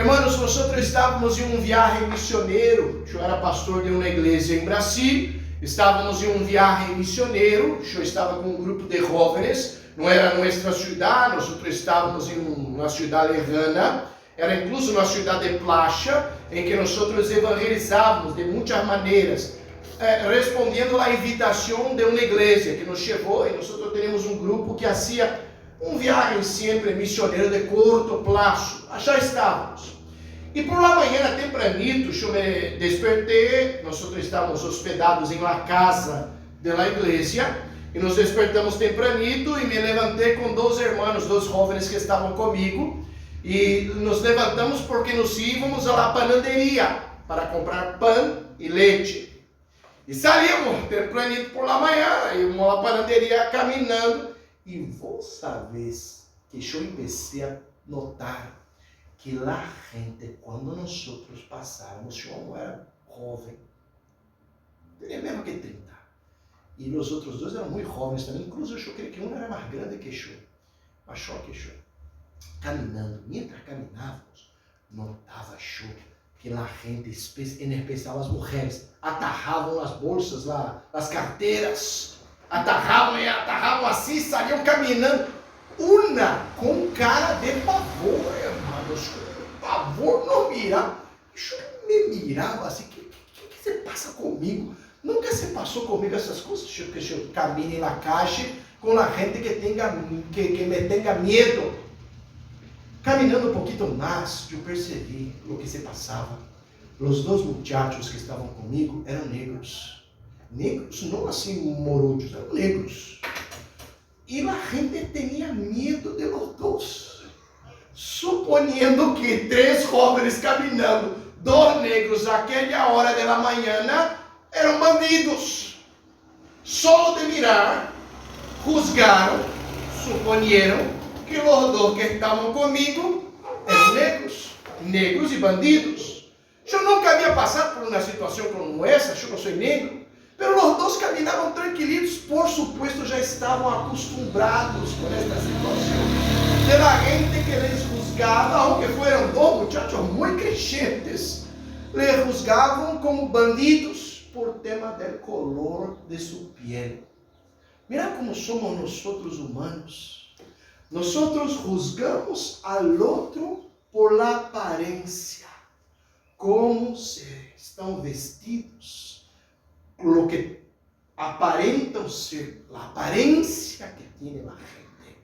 Hermanos, nós estávamos em viagem missioneiro. Eu era pastor de uma igreja em Brasil. Estávamos em viagem missioneiro. Eu estava com um grupo de jóvenes. Não era nossa cidade, nós estávamos em uma cidade lejana. Era incluso uma cidade de playa, em que nós evangelizávamos de muitas maneiras, respondendo à invitação de uma igreja que nos chegou, e nós temos um grupo que fazia viagem sempre missioneiro de curto prazo. Já estávamos. E por la manhã, tempranito, eu me despertei. Nós estávamos hospedados em uma casa da igreja, e nos despertamos tempranito, e me levantei com dois irmãos, dois jovens que estavam comigo, e nos levantamos porque nos íamos à panaderia para comprar pão e leite. E saímos tempranito por la manhã, íamos à panaderia caminhando, e vos sabés que eu comecei a notar que a gente, quando nós passávamos, eu era jovem, teria mesmo que 30. E os outros dois eram muito jovens também, incluso eu creio que um era mais grande que eu, maior que eu. Caminhando, mientras caminávamos, notava eu que a gente, em especial as mulheres, atarravam as bolsas, as carteiras, atarravam assim, saíam caminhando, uma com cara de pavor, irmãos, pavor não mirava. Eu me mirava assim, que se passa comigo? Nunca se passou comigo essas coisas, que eu camine na calle com a gente que me tenha medo. Caminhando um pouquinho mais, eu percebi o que se passava. Os dois muchachos que estavam comigo eram negros. Negros, não assim morudos, eram negros. E a gente tinha medo de los dois. Suponhando que 3 jovens caminhando, 2 negros, àquela hora da manhã, eram bandidos. Só de mirar, juzgaram, suponieron que os dois que estavam comigo eram negros e bandidos. Eu nunca havia passado por uma situação como essa, eu não sou negro, mas os dois caminavam tranquilitos, por supuesto já estavam acostumbrados com esta situação. Pela gente que les juzgava, aunque fueran 2 muchachos muito creyentes, les juzgavam como bandidos por tema del color de su piel. Mira como somos nosotros humanos. Nosotros juzgamos al otro por la apariencia, como estão vestidos, lo que aparentam ser, la apariencia que tiene la gente.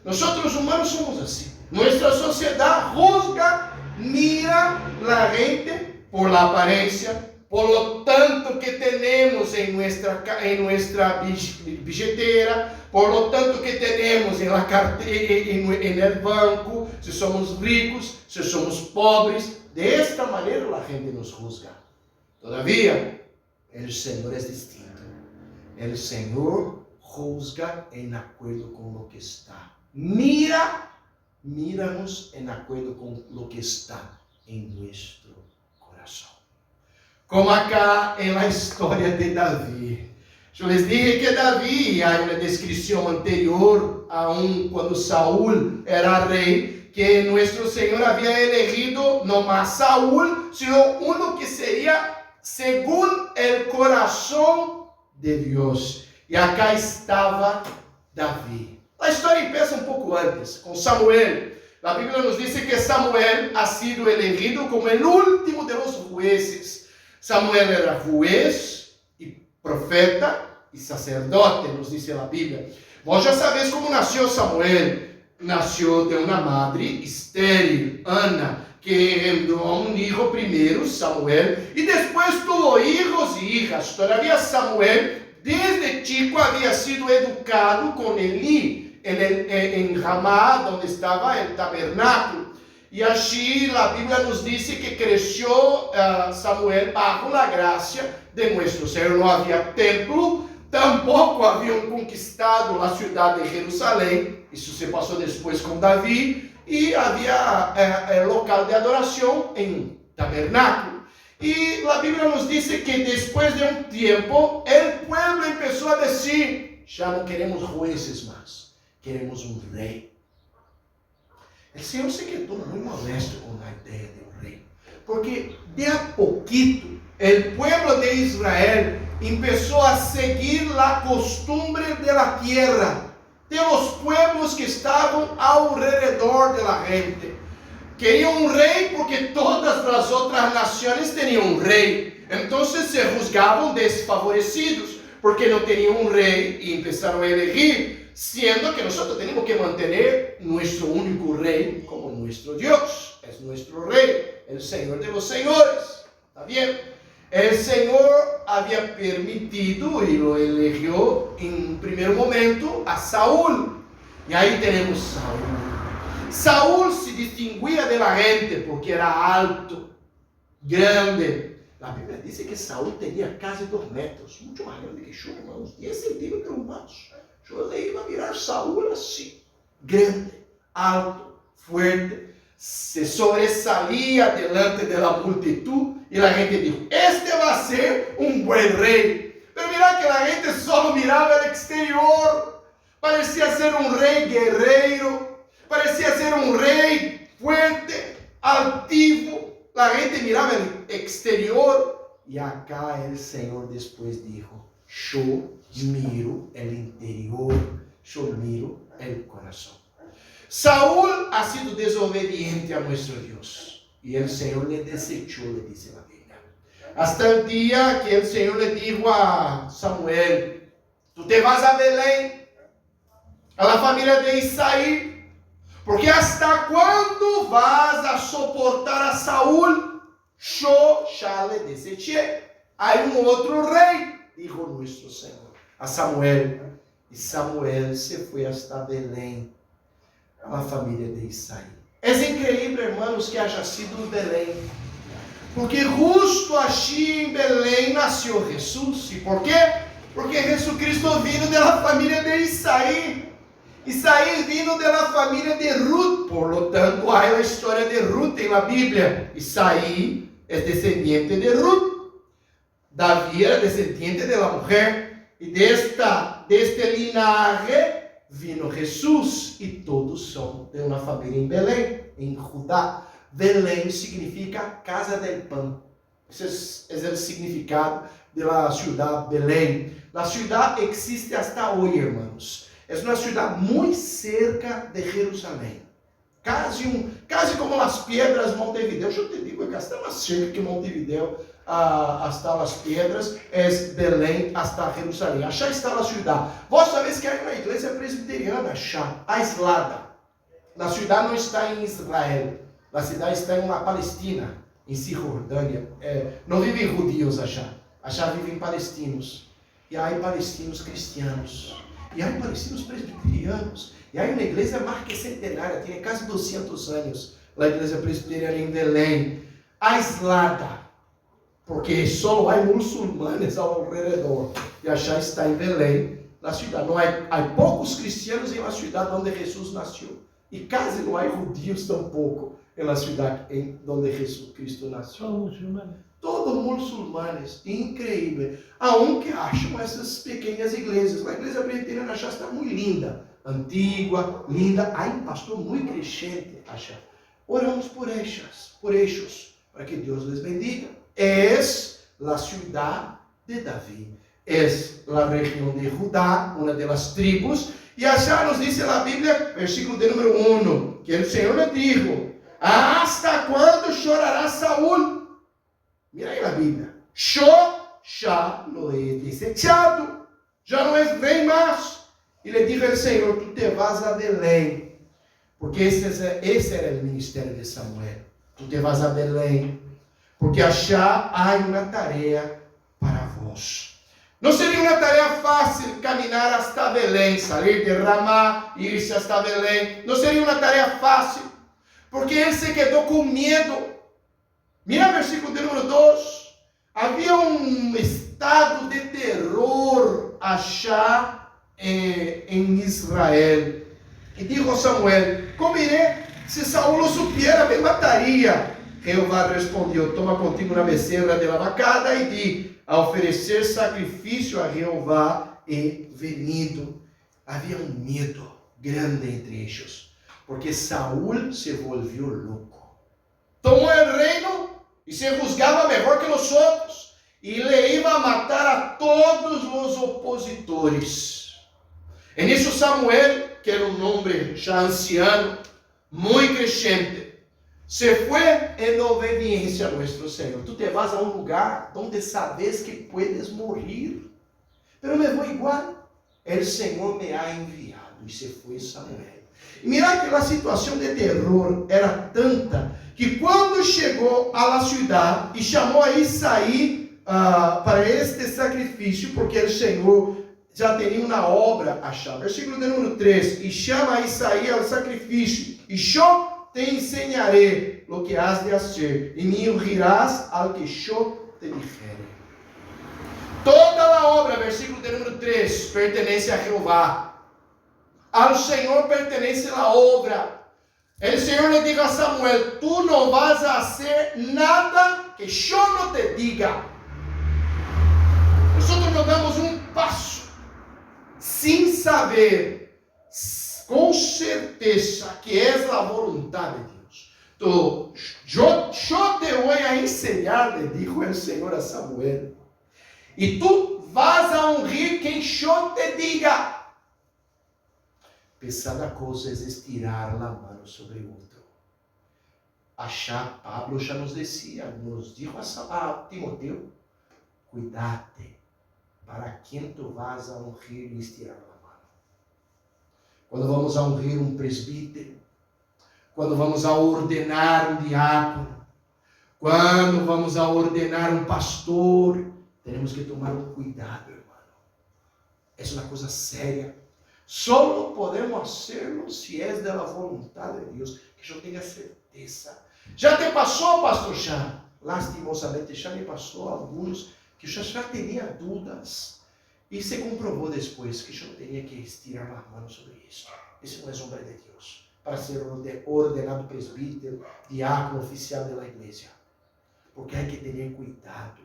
Nosotros humanos somos así. Nuestra sociedad juzga, mira la gente por la apariencia, por lo tanto que temos em nuestra billetera, por lo tanto que temos em la carteira, en el banco, se somos ricos, se somos pobres. De esta maneira a gente nos juzga. Todavia, o Senhor é distinto. O Senhor juzga em acordo com o que está. Mira-nos em acordo com o que está em nosso coração. Como acá em la história de Davi. Eu les dije que Davi, há uma descrição anterior quando Saúl era rei, que nosso Senhor havia elegido não mais Saúl, sino uno que seria segundo o coração de Deus. E acá estava Davi. A história começa um pouco antes, com Samuel. A Bíblia nos diz que Samuel ha sido elegido como o último de los jueces. Samuel era juez e profeta e sacerdote, nos diz a Bíblia. Vós já sabeis como nasceu Samuel. Nasceu de uma madre estéril, Ana, que engendrou um filho primeiro, Samuel, e depois tuvo hijos e hijas. Todavia Samuel, desde chico, havia sido educado com Eli, em Ramá, onde estava o tabernáculo. E assim a Bíblia nos diz que cresceu Samuel bajo a graça de nosso Senhor. Não havia templo, tampouco haviam conquistado a cidade de Jerusalém. Isso se passou depois com Davi. E havia local de adoração em tabernáculo. E a Bíblia nos diz que depois de um tempo, o povo começou a dizer: já não queremos juízes mais, queremos um rei. o Senhor se quedou muito molesto com a ideia de um rei. Porque de a poquito, o pueblo de Israel começou a seguir a costumbre da terra, de los pueblos que estavam ao redor de la gente. Queriam um rei porque todas as outras nações tinham um rei. Então se juzgavam desfavorecidos porque não tinham um rei e começaram a elegir, sendo que nós temos que manter nosso único rei como nosso Deus. É nosso rei, o Senhor de los senhores. ¿Está bien? El Senhor havia permitido e lo eligió em primeiro momento a Saúl. E aí temos Saúl. Saúl se distinguia de la gente porque era alto, grande. A Bíblia diz que Saúl tinha quase 2 metros, muito mais grande que eu, irmãos, 10 centímetros mais. Eu le iba a mirar Saúl assim, grande, alto, fuerte, se sobresalía delante de la multitud y la gente dijo, este va a ser un buen rey. Pero mira que la gente solo miraba el exterior, parecía ser un rey guerreiro, parecía ser un rey fuerte, altivo. La gente miraba el exterior y acá el Señor después dijo, yo miro el interior, yo miro el corazón. Saúl ha sido desobediente a nuestro Dios y el Señor le desechó, le dice la Biblia. Hasta el día que el Señor le dijo a Samuel, tú te vas a Belén, a la familia de Isaí, porque hasta cuándo vas a soportar a Saúl, yo ya le deseché. Hay un otro rey, dijo nuestro Señor a Samuel. Y Samuel se fue hasta Belén, a la familia de Isaí. É incrível, hermanos, que haya sido em Belém. Porque justo allí em Belém nasceu Jesus. E por quê? Porque Jesucristo vino da família de Isaí. Isaí vino da família de Ruth. Por lo tanto, há a história de Ruth na Bíblia. Isaí é descendiente de Ruth. Davi era descendiente de la mujer. E deste linaje vino Jesus, e todos são de uma família em Belém, em Judá. Belém significa casa del pão. Esse é o significado da cidade Belém. A cidade existe hasta hoje, irmãos. É uma cidade muito cerca de Jerusalém. Quase como as pedras Montevideo. Eu te digo que hasta mais cerca que Montevideo, hasta as pedras, é Belém, hasta Jerusalém. Achá está a cidade. Vós sabeis que há uma igreja presbiteriana, Achá, aislada. A cidade não está em Israel. A cidade está em uma Palestina, em Cisjordânia. Não vivem judeus, Achá. Achá vivem palestinos. E há palestinos cristianos. E há palestinos presbiterianos. E há uma igreja mais que centenária, tem quase 200 anos. A igreja presbiteriana em Belém, aislada. Porque só há muçulmanos ao redor. E Achá está em Belém, na cidade. Não há poucos cristianos na cidade onde Jesus nasceu. E quase não há judeus tampouco na cidade onde Jesus Cristo nasceu. Todos muçulmanos. Incrível. Aonde acham essas pequenas igrejas? A igreja presbiteriana Achá está muito linda. Antiga, linda. Há um pastor muito crescente, Achá. Oramos por ellos, para que Deus les bendiga. Es la ciudad de David, es la región de Judá, una de las tribus, y allá nos dice la Biblia, versículo de número 1, que el Señor le dijo, ¿hasta cuándo llorará Saúl? Mira ahí la Biblia, yo ya lo he desechado, ya no es rey más. Y le dijo el Señor, tú te vas a Belén, porque ese era el ministerio de Samuel, tú te vas a Belén, porque achar há uma tarefa para vós. Não seria uma tarefa fácil caminhar hasta Belém, sair de Ramá, ir-se hasta Belém. Não seria uma tarefa fácil, porque ele se quedou com medo. Mira o versículo de número 2. Havia um estado de terror achar em Israel. E dijo Samuel, como iré? Se Saúl lo supiera, me mataria. Jeová respondeu, toma contigo uma becerra de la vacada e di, a oferecer sacrifício a Jeová e venido. Havia um medo grande entre eles. Porque Saúl se volvió loco. Tomó el reino y se juzgaba mejor que los otros. Y le iba a matar a todos los opositores. En eso Samuel, que era un hombre ya anciano, muy creyente, se fue en obediencia a nuestro Señor. Tú te vas a un lugar donde sabes que puedes morir. Pero me voy igual. El Señor me ha enviado. Y se fue Samuel. E mira que a situação de terror era tanta que quando chegou à cidade e chamou a Isaí para este sacrifício, porque o Senhor já tinha uma obra a achar. Versículo de número 3. E chama a Isaí ao sacrifício. E eu te ensinarei o que has de fazer. E me ungirás ao que eu te dijere. Toda a obra, versículo de número 3, pertence a Jeová. Ao Senhor pertence a obra. O Senhor le dijo a Samuel: tú no vas a hacer nada que yo no te diga. Nosotros nos damos um passo sem saber com certeza que é a vontade de Deus. Então, yo te voy a enseñar, le dijo el Senhor a Samuel. E tu vas a ungir quem eu te diga. Pesada coisa é estirar a mão sobre o outro. Pablo já nos dijo a Timoteo: cuidate para quem tu vas a ungir e estirar a mão. Quando vamos a ungir um presbítero, quando vamos a ordenar um diácono, quando vamos a ordenar um pastor, temos que tomar um cuidado, irmão. É uma coisa séria. Solo podemos hacerlo si es de la voluntad de Dios, que yo tenga certeza. Já te passou, pastor? Já. Lastimosamente, já me passou alguns que eu já tinha dúvidas. E se comprovou depois que eu tinha que estirar a mão sobre isso. Esse não é homem de Deus. Para ser ordenado presbítero, diácono, oficial da igreja. Porque há que ter cuidado.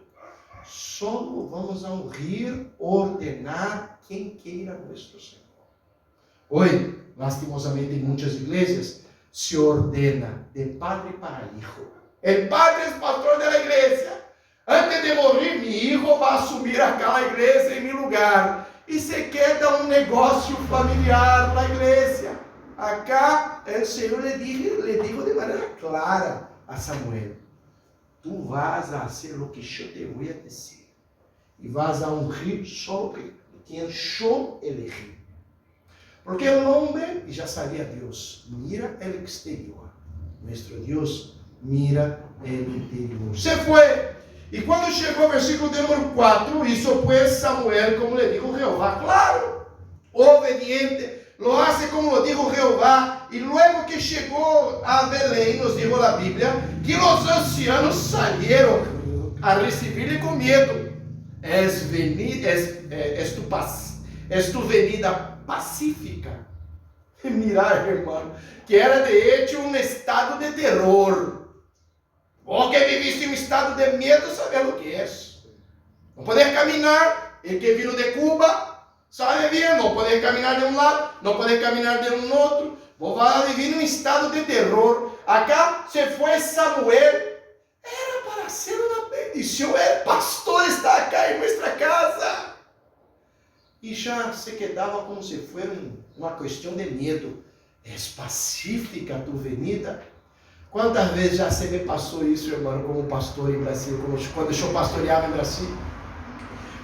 Solo vamos a ungir, ordenar quem queira nosso Senhor. Hoje, lastimosamente, em muitas igrejas, se ordena de padre para hijo. El padre é pastor da igreja. Antes de morrer, mi hijo vai assumir aquela igreja em meu lugar. E se queda um negócio familiar na igreja. Acá, o Senhor le dijo de maneira clara a Samuel: tu vas a hacer o que eu te voy a dizer. E vas a ungir só quem eu elegí. Porque o homem, e já sabia Deus, mira o exterior. Nosso Deus mira o interior. Se foi. E quando chegou ao versículo de número 4, hizo pues Samuel como le dijo Jehová. Claro, obediente, lo hace como lo dijo Jehová. E luego que chegou a Belém, nos dijo a Bíblia, que os ancianos salieron a recibirle com medo. Es tu venida pacífica. Mirar, irmão, que era de hecho um estado de terror. Vos que viviste em um estado de medo, sabe o que é? Não poder caminhar. El que vino de Cuba sabe bem, não poder caminhar de um lado, não poder caminhar de um outro. Vos vai vivir em um estado de terror. Acá se foi Samuel. Era para ser uma bendição. El pastor está acá em nossa casa. E já se quedava como se fosse uma questão de medo. É pacífica a tua venida? Quantas vezes já se me passou isso, irmão, como pastor em Brasil, quando eu pastoreava em Brasil?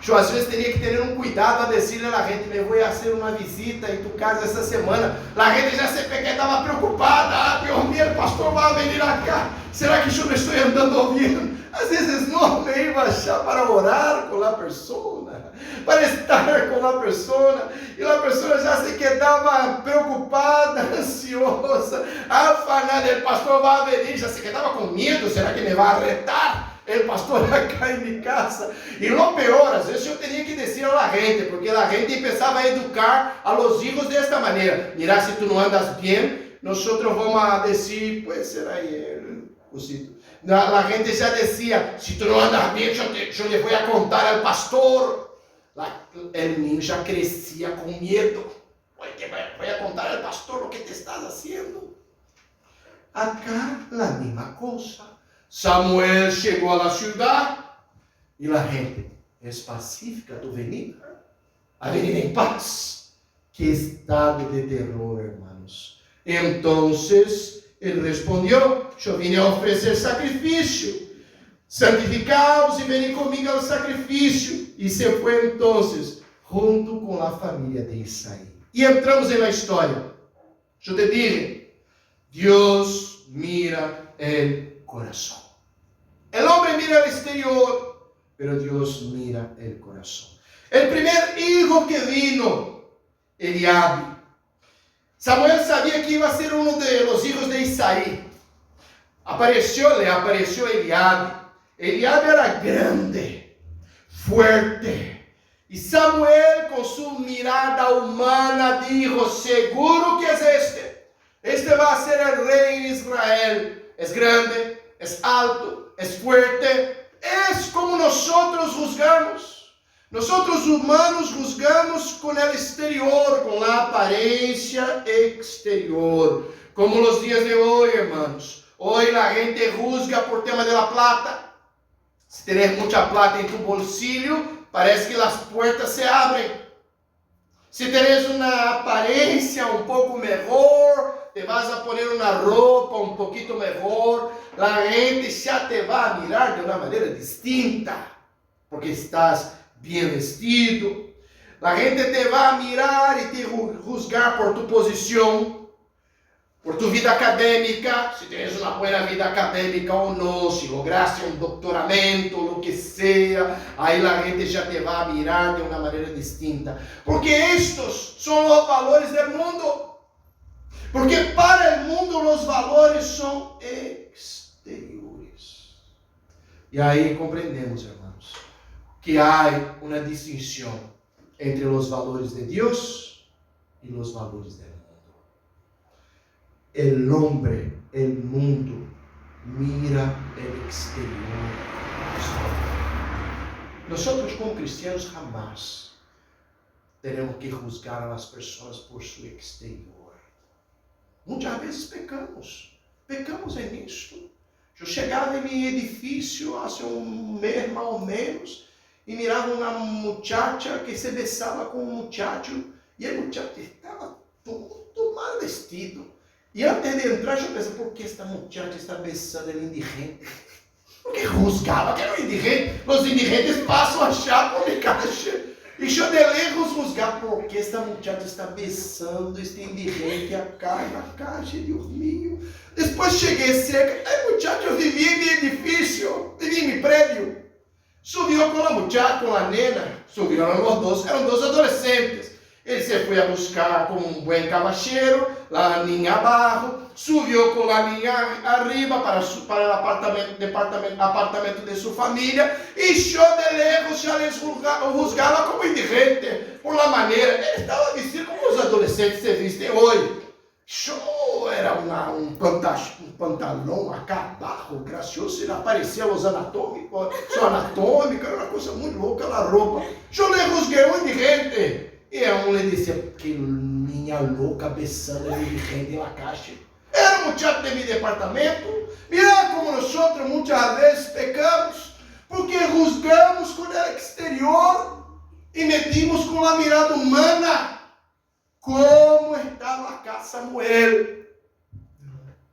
Eu às vezes teria que ter um cuidado a dizer a gente: me vou a fazer uma visita em tu casa essa semana. A gente já se estava preocupada: Deus mío, o pastor vai vir acá. Será que eu não estou andando ouvindo? Às vezes não me iba para orar com a pessoa, para estar com a pessoa, e a pessoa já se quedava preocupada, ansiosa, afanada. O pastor vai vir, já se quedava com medo: será que me vai arretar? O pastor acá em minha casa. E lo pior, às vezes eu teria que dizer a gente, porque a gente começava a educar a los hijos desta maneira: mira, se tu não andas bem, nós vamos a dizer, pues será ele, cosito. A gente já dizia: se tu não andas bem, eu lhe vou a contar ao pastor. O menino já crescia com medo: vou a contar ao pastor o que te estás fazendo. Acá la misma cosa. Samuel chegou à cidade e a gente é pacífica, tu venir a venir em paz. Que estado de terror, hermanos. Então, ele respondeu: eu vim a oferecer sacrifício. Santificaos e venid comigo ao sacrifício. E se foi então junto com a família de Isaí. E entramos na história. Eu te digo, Deus mira o coração. O homem mira o exterior, pero Deus mira o coração. O primeiro hijo que vino, Eliabe. Samuel sabia que ia ser um dos hijos de Isaí. Le apareció Eliabe. Eliabe era grande, fuerte. E Samuel, com sua mirada humana, dijo: seguro que é este. Este vai ser o rei de Israel. É grande, é alto, é fuerte. É como nós juzgamos. Nós humanos juzgamos com o exterior, com a aparência exterior. Como os dias de hoje, hermanos. Hoje a gente juzga por tema de la plata. Se tienes mucha plata em tu bolsillo, parece que as portas se abrem. Se tienes uma aparência um pouco melhor, te vas a poner uma roupa um pouquinho melhor, a gente já te vai a mirar de uma maneira distinta, porque estás bem vestido. A gente te vai a mirar e te juzgar por tu posição, por tu vida acadêmica, se tens uma boa vida acadêmica ou não, se lograste um doutoramento, o que seja, aí a gente já te vai a mirar de uma maneira distinta. Porque estes são os valores do mundo. Porque para o mundo os valores são exteriores. E aí compreendemos, irmãos, que há uma distinção entre os valores de Deus e os valores do mundo. El hombre, el mundo, mira el exterior. Nosotros como cristianos jamás teremos que juzgar a las personas por su exterior. Muitas vezes pecamos em isso. Eu chegava em meu edifício há um mês mais ou menos e mirava uma muchacha que se besava com um muchacho e o muchacho estava todo mal vestido. E antes de entrar, eu pensei: por que esta muchacha está besando o indigente? Porque juzgava que era um indigente. Os indigentes passam a chapa por caixa. E eu de lejos juzgar: por que esta muchacha está besando este indigente acá na caixa, Deus mío. Depois cheguei cerca. A muchacha vivia em meu edifício, vivia em meu prédio. Subiu com a muchacha, com a nena. Subiram os dois, eram dois adolescentes. Ele se foi a buscar com um bom caballero, a niña abaixo, subiu com a niña arriba para o apartamento de sua família, e eu de lejos já les juzgava como indigente, por la maneira. Ele estava vestido como os adolescentes se vestem hoje. Eu era um pantalão acá abaixo, gracioso, ele aparecia os anatômicos, sua anatômica, era uma coisa muito louca a roupa. Eu le juzguei um indigente. E um lhe dizia: que minha louca besando o indigente na caixa. Era um muchacho de meu departamento. Mira como nós muitas vezes pecamos, porque juzgamos com o exterior e medimos com a mirada humana. Como estava acá Samuel?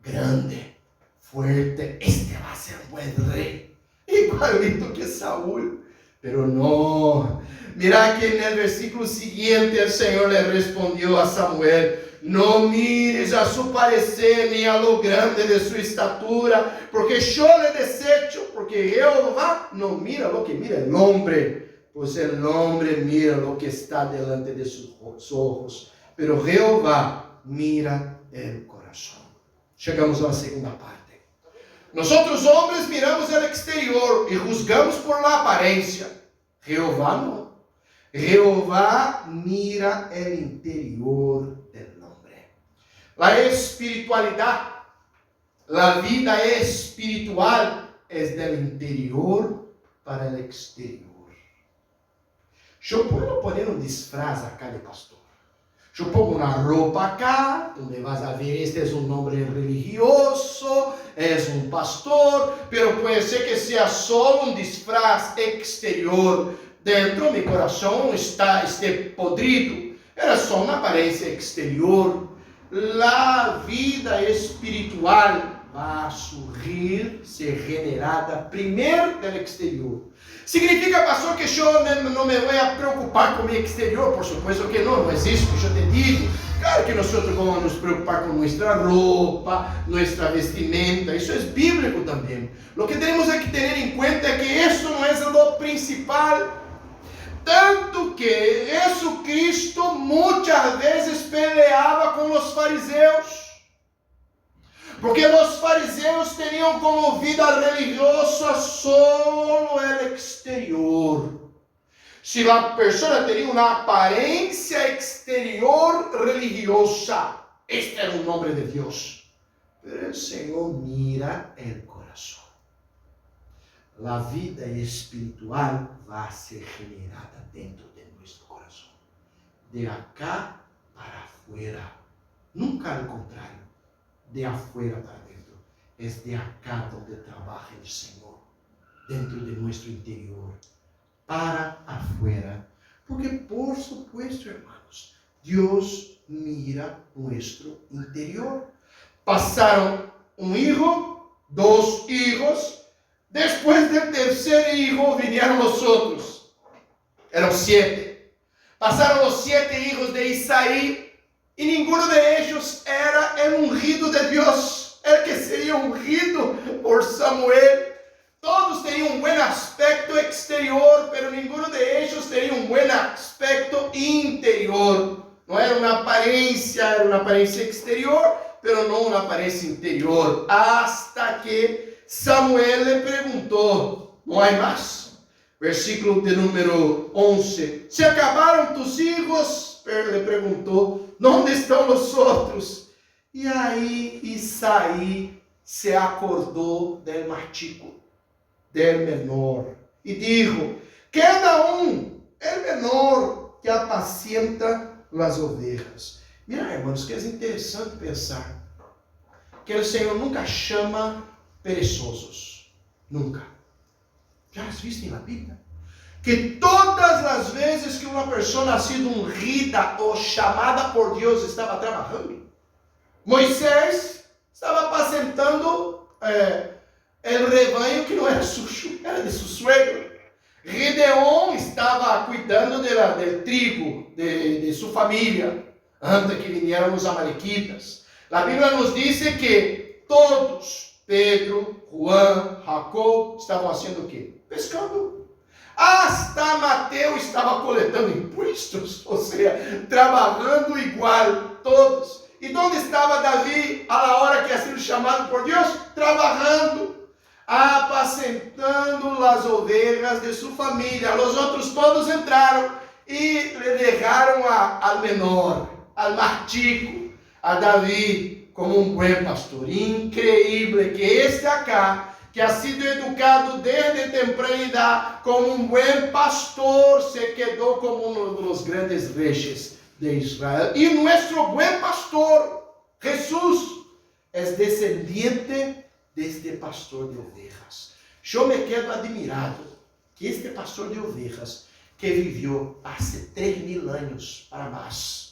Grande, fuerte, este vai ser um bom rei, igualito que Saúl. Pero no, mira que en el versículo siguiente el Señor le respondió a Samuel: no mires a su parecer ni a lo grande de su estatura, porque yo le desecho, porque Jehová no mira lo que mira el hombre, pues el hombre mira lo que está delante de sus ojos, pero Jehová mira el corazón. Chegamos a la segunda parte. Nosotros hombres miramos el exterior y juzgamos por la apariencia. Jehová no. Jehová mira el interior del hombre. La espiritualidad, la vida espiritual es del interior para el exterior. Eu posso poner um disfraz acá de pastor. Eu pongo uma roupa acá, onde vas a ver, este é um nome religioso, és um pastor, pero pode ser que seja só um disfraz exterior. Dentro, meu coração esté podrido. Era só uma aparência exterior. A vida espiritual vai surgir, ser generada primeiro do exterior. Significa, pastor, que eu não me vou a preocupar com o exterior? Por supuesto que não existe, eu te digo. Claro que nós vamos nos preocupar com nossa roupa, nossa vestimenta, isso é bíblico também. O que temos que ter em conta é que isso não é o principal. Tanto que Jesucristo muitas vezes peleava com os fariseus. Porque os fariseus tinham como vida religiosa só o exterior. Se a pessoa tinha uma aparência exterior religiosa, este era o nome de Deus. Mas o Senhor mira o coração. A vida espiritual vai ser generada dentro de nosso coração. De acá para afuera. Nunca ao contrário. De afuera para dentro. É de acá onde trabalha o Senhor. Dentro de nosso interior. Para afuera. Porque, por supuesto, hermanos, Deus mira nosso interior. Passaram um hijo, dois hijos. Depois do terceiro hijo, vieram os outros. Eram 7. Passaram os 7 hijos de Isaí. E nenhum de eles era el ungido de Deus. El que seria ungido por Samuel. Todos teriam um bom aspecto exterior, pero nenhum de eles teria um bom aspecto interior. Não era uma aparência exterior, pero não uma aparência interior. Hasta que Samuel le perguntou, não há mais? Versículo de número 11. Se acabaram tus hijos? Le perguntou, onde estão os outros? E aí Isaí se acordou del martico, del menor, e dijo, cada é menor que apacienta as ovelhas. Mira, irmãos, que é interessante pensar que o Senhor nunca chama perezosos. Nunca. Já as viste na Bíblia? Que todas as vezes que uma pessoa sido ungida ou chamada por Deus estava trabalhando. Moisés estava apacentando o rebanho que não era suyo, era de seu suegro. Gideon estava cuidando do trigo de sua família, antes que vinieram os amalequitas. A Bíblia nos diz que todos, Pedro, Juan, Jacob, estavam fazendo o quê? Pescando. Hasta Mateus estava coletando impostos, ou seja, trabalhando igual, todos. E onde estava Davi, à hora que tinha sido chamado por Deus? Trabalhando, apacentando as ovelhas de sua família. Os outros todos entraram e lhe deixaram ao menor, ao martico, a Davi, como um bom pastor. Increíble que este acá, que ha sido educado desde temprana idade como um bom pastor, se quedou como um dos grandes reis de Israel. E nosso bom pastor, Jesus, é descendiente deste pastor de ovelhas. Eu me quedo admirado que este pastor de ovelhas, que viveu há 3.000 anos para mais,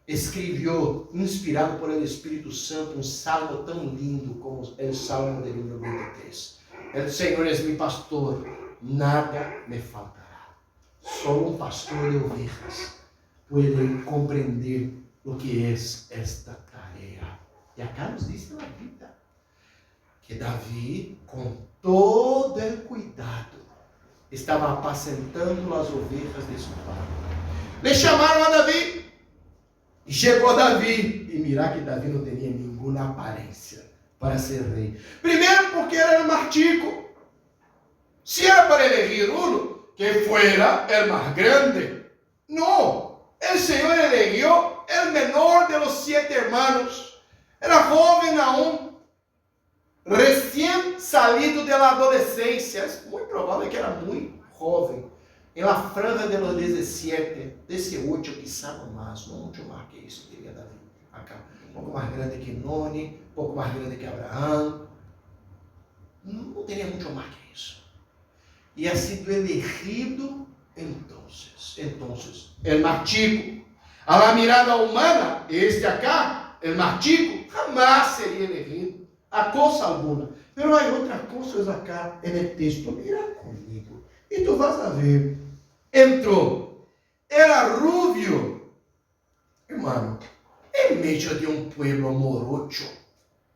escreveu, inspirado por el Espírito Santo, um salmo tão lindo como o Salmo de número 23. O Senhor é meu pastor, nada me faltará. Só um pastor de ovelhas pode compreender o que é esta tarefa. E acá nos diz na Bíblia que Davi, com todo o cuidado, estava apacentando as ovelhas de seu pai. Le chamaram a Davi. E chegou Davi, e mirar que Davi não tinha nenhuma aparência para ser rei. Primeiro porque era martico. Se era para elegir uno, que fuera el más grande. No, el Señor eligió el menor de los 7 hermanos. Era joven aún, recién salido de la adolescencia. Es muy probable que era muy joven. en la franja de los 17, 18 quizá no más, no mucho más que eso, diría David, acá. Un poco más grande que Noni, un poco más grande que Abraham. No tenía mucho más que eso. Y ha sido elegido entonces, el más chico. A la mirada humana, este acá, el más chico, jamás sería elegido a cosa alguna. Pero hay otras cosas acá en el texto. Mira conmigo. Y tú vas a ver. Entró. Era rubio. Hermano, en medio de un pueblo morocho,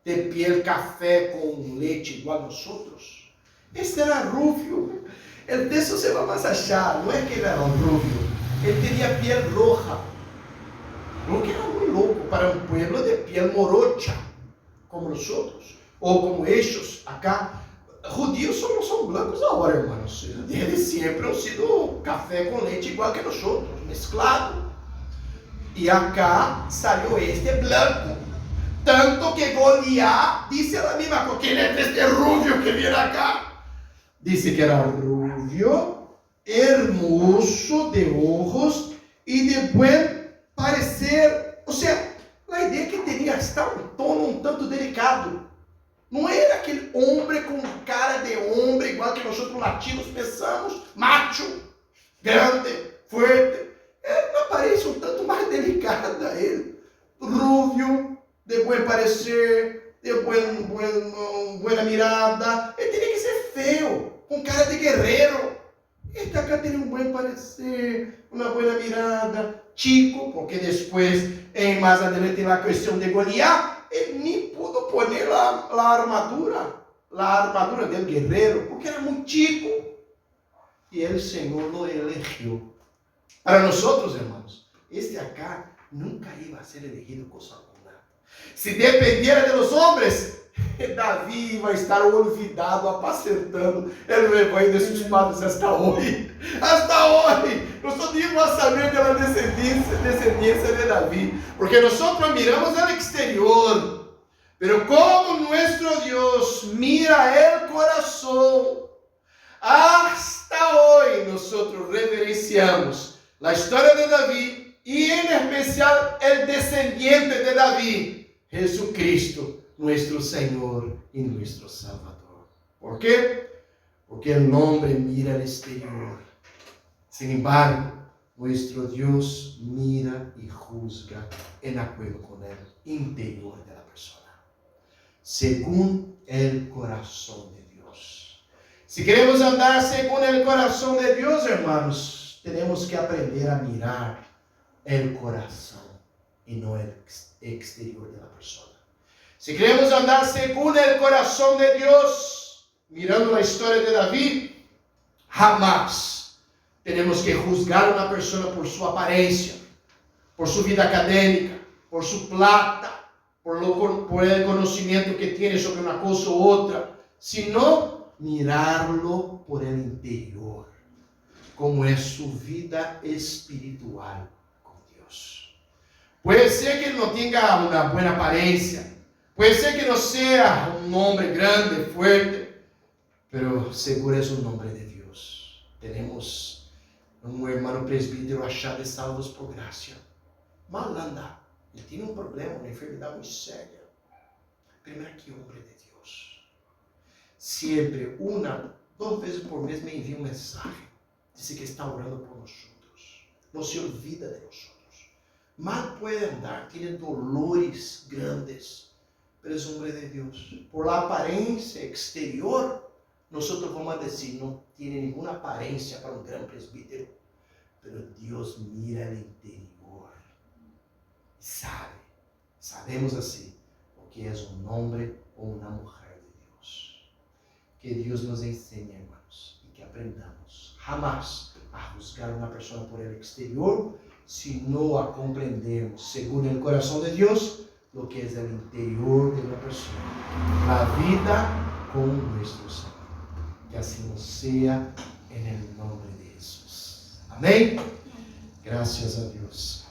de piel café con leche igual a nosotros. Este era rubio. El texto se va más allá. No es que era un rubio. Él tenía piel roja. Lo que era muy loco para un pueblo de piel morocha, como nosotros, o como ellos acá. Judíos solo son blancos ahora, hermanos. Desde siempre han sido café con leche igual que nosotros, mezclado. Y acá salió este blanco. Tanto que Goliat dice a la misma cosa: ¿quién es este rubio que viene acá? Dice que era rubio, hermoso de ojos y de buen parecer. O sea, a ideia que tenía hasta un tono un tanto delicado. Não era aquele homem com cara de homem, igual que nós latinos pensamos, macho, grande, fuerte. Era uma aparência um tanto mais delicada ele. Rubio, de buen parecer, de buena mirada. Ele teria que ser feio, com cara de guerreiro. Este acá tem um buen parecer, uma buena mirada, chico, porque depois, mais adelante, na questão de Goliat, ele nem pudo poner a armadura del guerreiro, porque era muito chico. E o Senhor lo eligiu. Para nós, irmãos, este acá nunca iba a ser elegido cosa alguna. Se dependiera de los hombres, Davi vai estar olvidado, apacentando o rebanho de seus padres hasta hoje. Hasta hoje. Nós íamos a saber da descendência de Davi. Porque nós miramos o exterior. Pero como nuestro Dios mira el corazón, hasta hoy nosotros reverenciamos la historia de David y en especial el descendiente de David, Jesucristo, nuestro Señor y nuestro Salvador. ¿Por qué? Porque el hombre mira el exterior. Sin embargo, nuestro Dios mira y juzga en acuerdo con el interior de la persona, según el corazón de Dios. Si queremos andar según el corazón de Dios, hermanos, tenemos que aprender a mirar el corazón y no el exterior de la persona. Si queremos andar según el corazón de Dios, mirando la historia de David, jamás tenemos que juzgar a una persona por su apariencia, por su vida académica, por su plata, por el conocimiento que tiene sobre una cosa u otra, sino mirarlo por el interior, como es su vida espiritual con Dios. Puede ser que él no tenga una buena apariencia, puede ser que no sea un hombre grande, fuerte, pero seguro es un hombre de Dios. Tenemos un hermano presbítero achado de salvos por gracia. Mal anda. Ele tinha um problema, uma enfermidade muito séria. Primeiro, que homem de Deus. Sempre, 2 vezes por mês, me envia mensagem. Diz que está orando por nós. Não se olvida de nós. Mal pode andar, tem dolores grandes, mas é um homem de Deus. Por la aparência exterior, nós vamos dizer, não tem nenhuma aparência para um grande presbítero, mas Deus mira o interior. Sabemos assim, porque és um homem ou uma mulher de Deus. Que Deus nos ensine, hermanos, e que aprendamos jamás a juzgar uma pessoa por el exterior, sino a compreendermos, segundo o coração de Deus, lo que é o interior de uma pessoa, a vida com nosso Senhor. Que assim nos seja, em nome de Jesus. Amém? Graças a Deus.